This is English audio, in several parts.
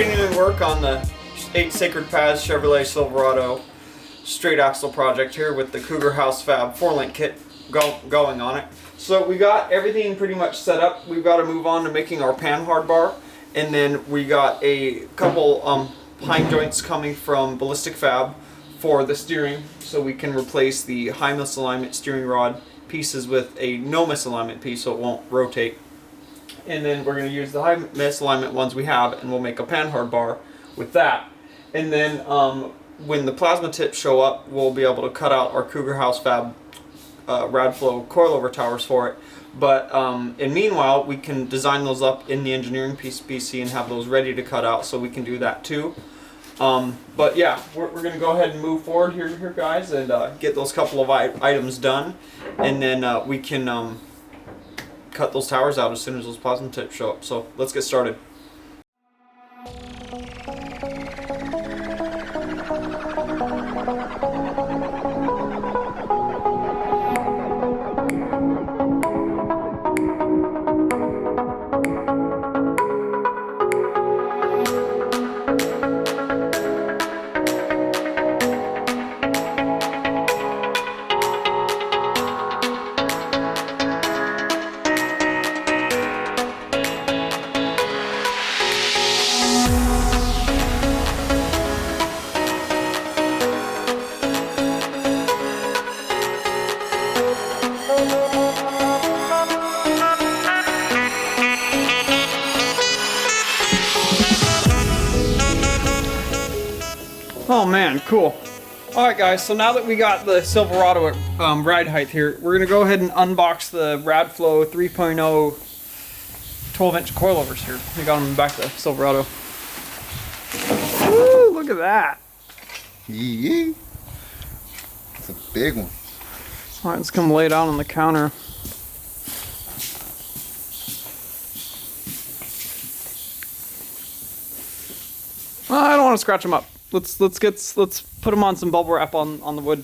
continuing work on the 8 Sacred Paths Chevrolet Silverado straight axle project here with the Cougar House Fab 4-link kit going on it. So we got everything pretty much set up. We've got to move on to making our Panhard bar, and then we got a couple pine joints coming from Ballistic Fab for the steering, so we can replace the high misalignment steering rod pieces with a no misalignment piece so it won't rotate. And then we're going to use the high misalignment ones we have, and we'll make a Panhard bar with that. And then when the plasma tips show up, we'll be able to cut out our Cougar House Fab Radflo coilover towers for it. But and meanwhile, we can design those up in the engineering PC and have those ready to cut out, so we can do that too. But yeah, we're going to go ahead and move forward here guys, and get those couple of items done, and then we can cut those towers out as soon as those plasma tips show up. So let's get started. Oh man, cool. Alright guys, so now that we got the Silverado at ride height here, we're going to go ahead and unbox the Radflo 3.0 12-inch coilovers here. We got them in the back of the Silverado. Woo, look at that. Yeah. It's a big one. Alright, let's come lay down on the counter. Well, I don't want to scratch them up. Let's put them on some bubble wrap on the wood.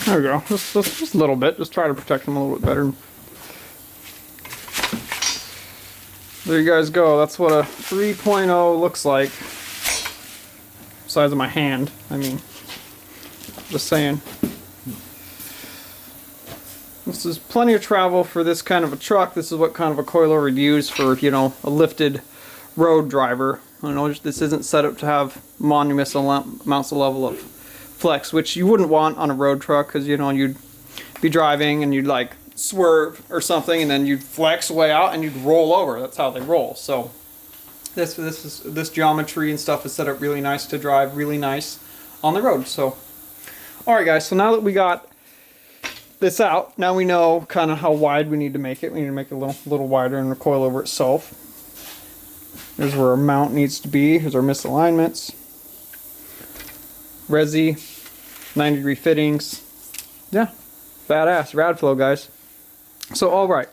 There we go, just a little bit, just try to protect them a little bit better. There you guys go, that's what a 3.0 looks like. Size of my hand, I mean, just saying. This is plenty of travel for this kind of a truck. This is what kind of a coilover you'd use for, you know, a lifted road driver. I know this isn't set up to have monumental amounts of level of flex, which you wouldn't want on a road truck, because you know you'd be driving and you'd like swerve or something, and then you'd flex way out and you'd roll over. That's how they roll. So this geometry and stuff is set up really nice to drive really nice on the road. So all right guys, so now that we got this out, now we know kind of how wide we need to make it. We need to make it a little wider in the coilover itself. Here's where our mount needs to be. Here's our misalignments. Resi, 90-degree fittings. Yeah, badass Radflo, guys. So all right,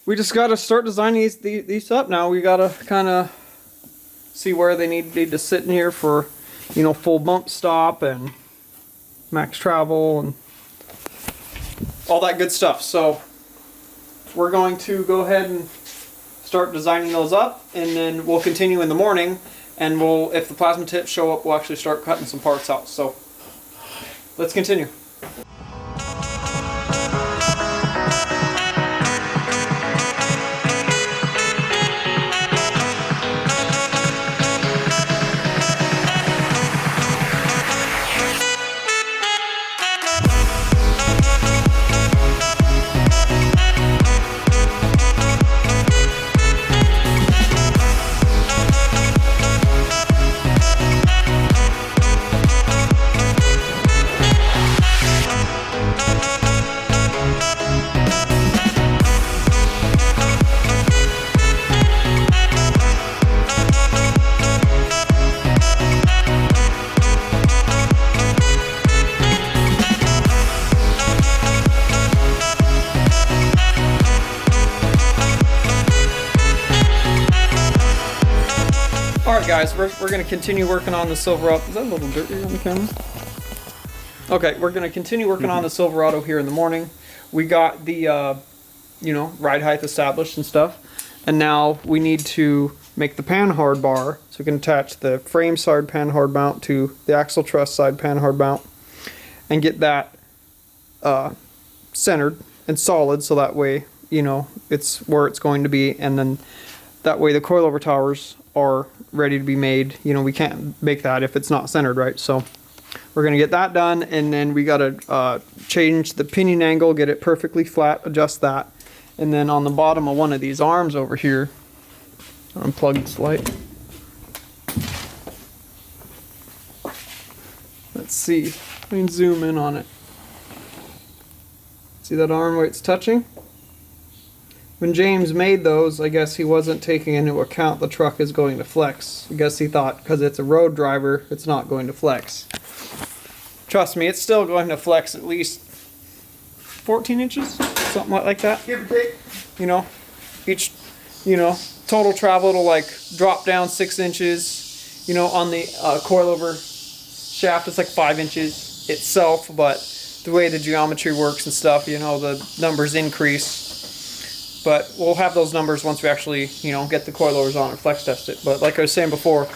we just got to start designing these up now. We got to kind of see where they need to sit in here for, you know, full bump stop and max travel and all that good stuff. So we're going to go ahead and start designing those up, and then we'll continue in the morning. And we'll, if the plasma tips show up, we'll actually start cutting some parts out. So let's continue. Alright guys, we're going to continue working on the Silverado. Is that a little dirty on the camera? Okay, we're going to continue working on the Silverado here in the morning. We got the, you know, ride height established and stuff. And now we need to make the Panhard bar so we can attach the frame side Panhard mount to the axle truss side Panhard mount and get that centered and solid so that way, you know, it's where it's going to be, and then that way the coilover towers are ready to be made. You know, we can't make that if it's not centered right, so we're going to get that done, and then we got to change the pinion angle, get it perfectly flat, adjust that. And then on the bottom of one of these arms over here, unplug this light. Let's see, I can zoom in on it. See that arm where it's touching? When James made those, I guess he wasn't taking into account the truck is going to flex. I guess he thought because it's a road driver, it's not going to flex. Trust me, it's still going to flex at least 14 inches, something like that. Give or take. You know, each, you know, total travel it'll like drop down 6 inches. You know, on the coilover shaft it's like 5 inches itself, but the way the geometry works and stuff, you know, the numbers increase. But we'll have those numbers once we actually, you know, get the coilovers on and flex test it. But like I was saying before,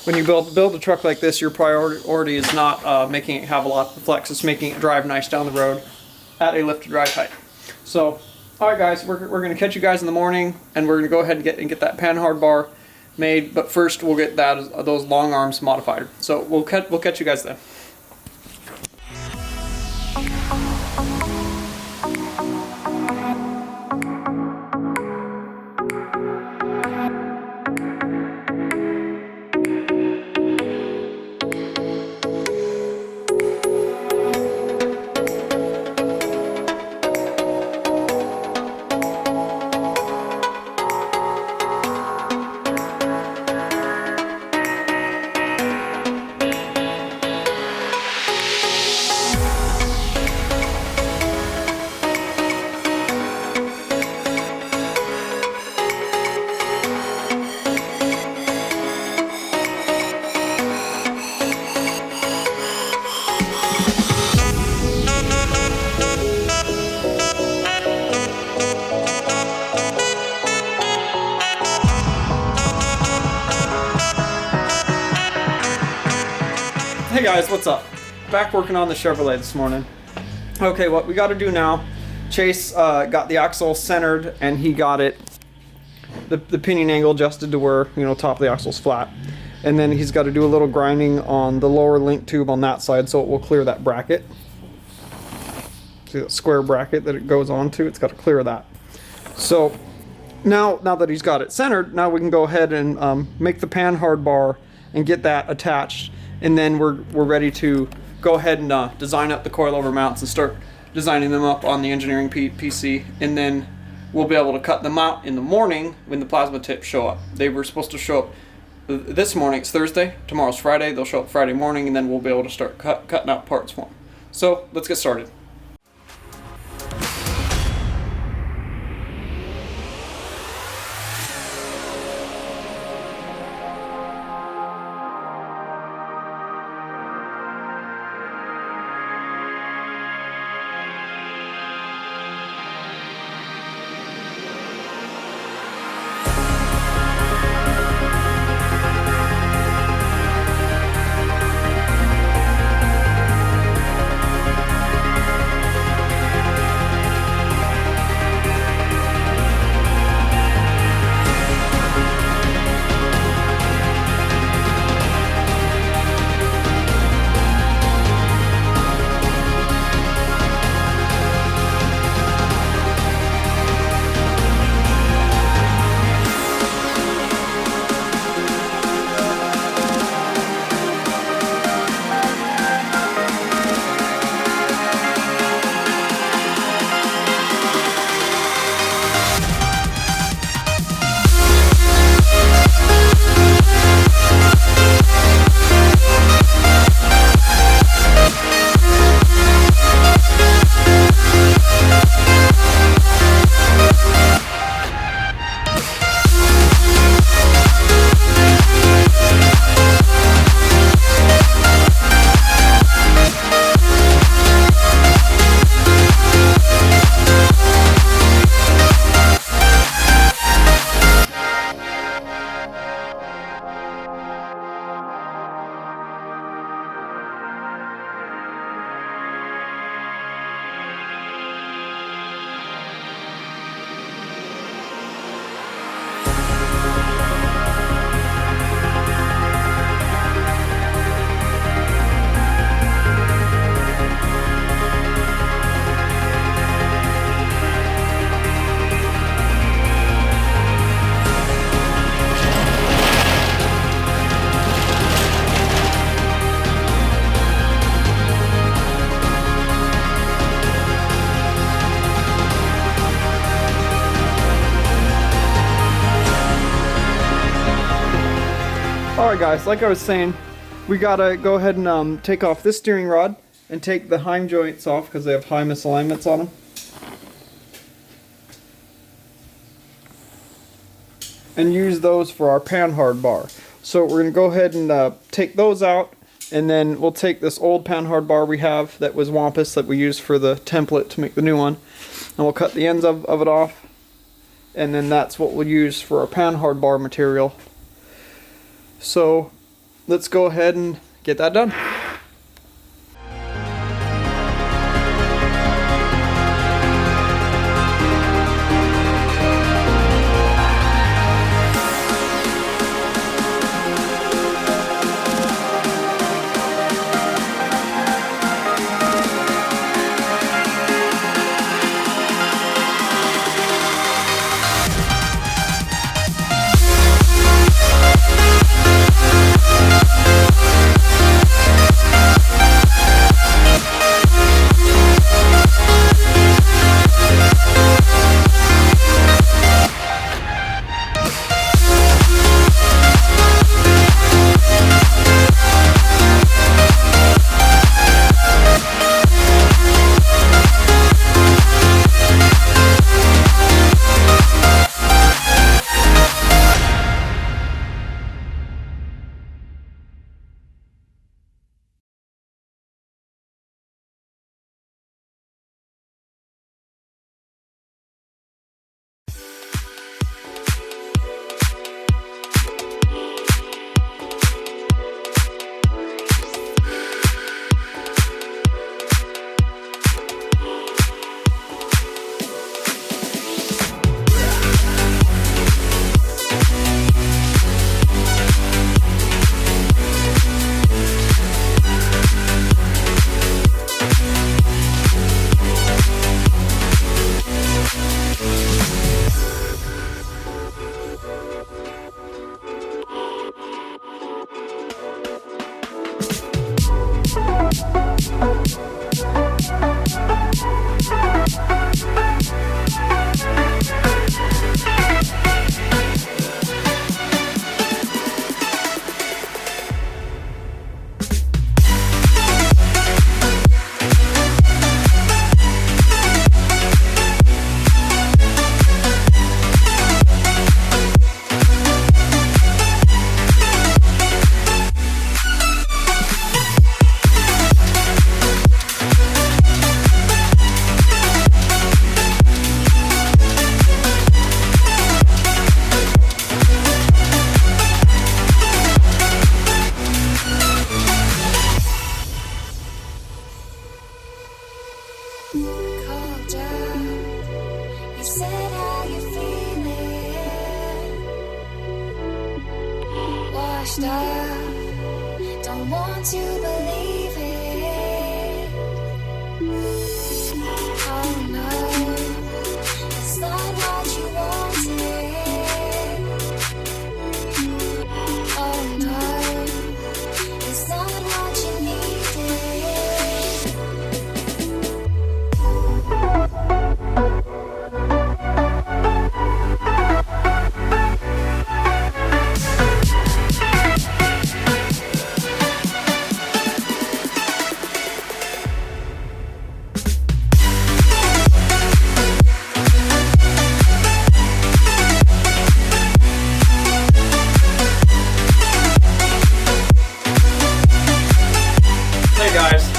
when you build a truck like this, your priority is not making it have a lot of flex, it's making it drive nice down the road at a lifted ride height. So, alright guys, we're going to catch you guys in the morning, and we're going to go ahead and get that Panhard bar made, but first we'll get those long arms modified. So we'll catch you guys then. Hey guys, what's up? Back working on the Chevrolet this morning. Okay, what we got to do now, Chase got the axle centered and he got it, the pinion angle adjusted to where, you know, top of the axle's flat. And then he's got to do a little grinding on the lower link tube on that side so it will clear that bracket. See that square bracket that it goes onto? It's got to clear that. So now that he's got it centered, now we can go ahead and make the Panhard bar and get that attached. And then we're ready to go ahead and design up the coilover mounts and start designing them up on the engineering PC. And then we'll be able to cut them out in the morning when the plasma tips show up. They were supposed to show up this morning. It's Thursday. Tomorrow's Friday. They'll show up Friday morning, and then we'll be able to start cutting out parts for them. So let's get started. Alright guys, like I was saying, we gotta go ahead and take off this steering rod and take the heim joints off because they have high misalignments on them. And use those for our Panhard bar. So we're going to go ahead and take those out, and then we'll take this old Panhard bar we have that was wampus that we used for the template to make the new one, and we'll cut the ends of it off, and then that's what we'll use for our Panhard bar material. So let's go ahead and get that done. Don't want to believe it. Oh no, it's not what you wanted. Oh no, it's not what you needed.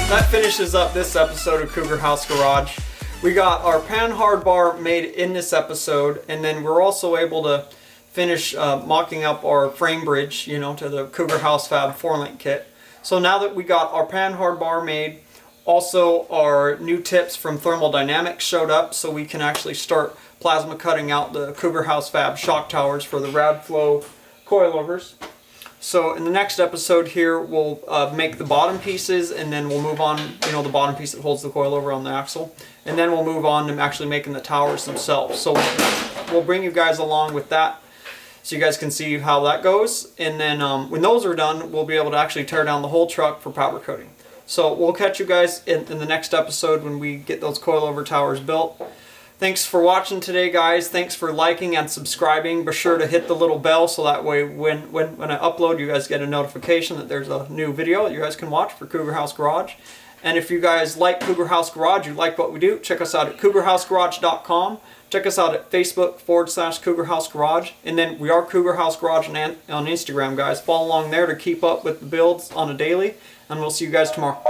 That finishes up this episode of Cougar House Garage. We got our Panhard bar made in this episode, and then we're also able to finish mocking up our frame bridge, you know, to the Cougar House Fab 4-link kit. So now that we got our Panhard bar made, also our new tips from Thermal Dynamics showed up, so we can actually start plasma cutting out the Cougar House Fab shock towers for the Radflo coilovers. So in the next episode here, we'll make the bottom pieces, and then we'll move on, you know, the bottom piece that holds the coilover on the axle. And then we'll move on to actually making the towers themselves. So we'll bring you guys along with that so you guys can see how that goes. And then when those are done, we'll be able to actually tear down the whole truck for powder coating. So we'll catch you guys in the next episode when we get those coilover towers built. Thanks for watching today, guys. Thanks for liking and subscribing. Be sure to hit the little bell so that way when I upload, you guys get a notification that there's a new video that you guys can watch for Cougar House Garage. And if you guys like Cougar House Garage, you like what we do, check us out at cougarhousegarage.com. Check us out at Facebook.com/Cougar House Garage. And then we are Cougar House Garage on Instagram, guys. Follow along there to keep up with the builds on a daily. And we'll see you guys tomorrow.